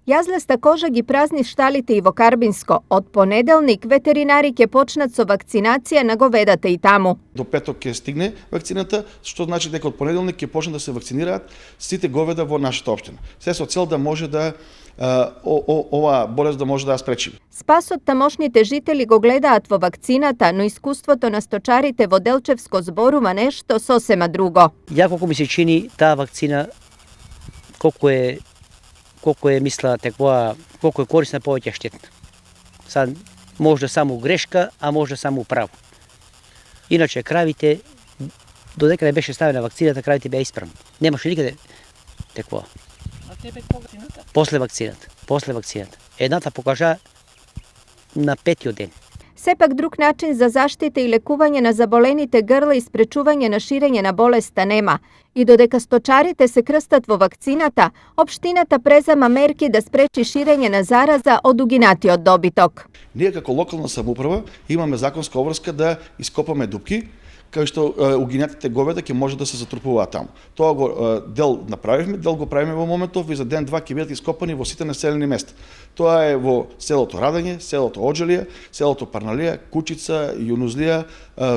Jazlesta koža gi prazni štalite i vo Karbinsko. Od ponedelnik veterinarik je почнат со вакцинација на говедата и таму. До петок ќе стигне вакцината, што значи дека од понеделник ќе почнат да се вакцинираат сите говеда во нашата општина. Се со цел да може да ова болест да може да ја спречи. Спас од тамошните жители го гледаат во вакцината, но искуството на сточарите во Делчевско зборува нешто сосема друго. Ја колку ми се чини таа вакцина, колку е мисла таква, колку е корисна, повеќе штетна. Сад може само грешка, а може само право. Иначе кравите, додека не беше ставена вакцината, кравите беа исправни. Немаше никаде такво. А тебе кога вакцината? После вакцината. Едната покажа на 5-тиот ден. Сепак друг начин за заштита и лекување на заболените грла и спречување на ширење на болеста нема. И додека сточарите се крстат во вакцината, општината презема мерки да спречи ширење на зараза од угинатиот добиток. Ние како локална самоуправа имаме законска обврска да ископаме дупки, кај што угинатите говеда ќе може да се затрупуваат таму. Тоа го дел направивме, дел го правиме во моментов и за ден-два ќе бидат ископани во сите населени места. Тоа е во селото Радање, селото Оџелија, селото Парналија, Кучица, Јунузлија,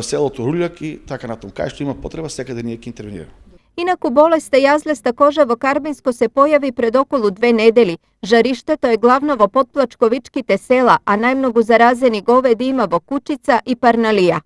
селото Руљак и така натаму. Кај што има потреба, секаде ние ќе интервенираме. Инаку болеста јазлеста кожа во Карбинско се појави пред околу 2 недели. Жариштето е главно во потплачковичките села, а најмногу заразени говеди има во Кучица и Парналија.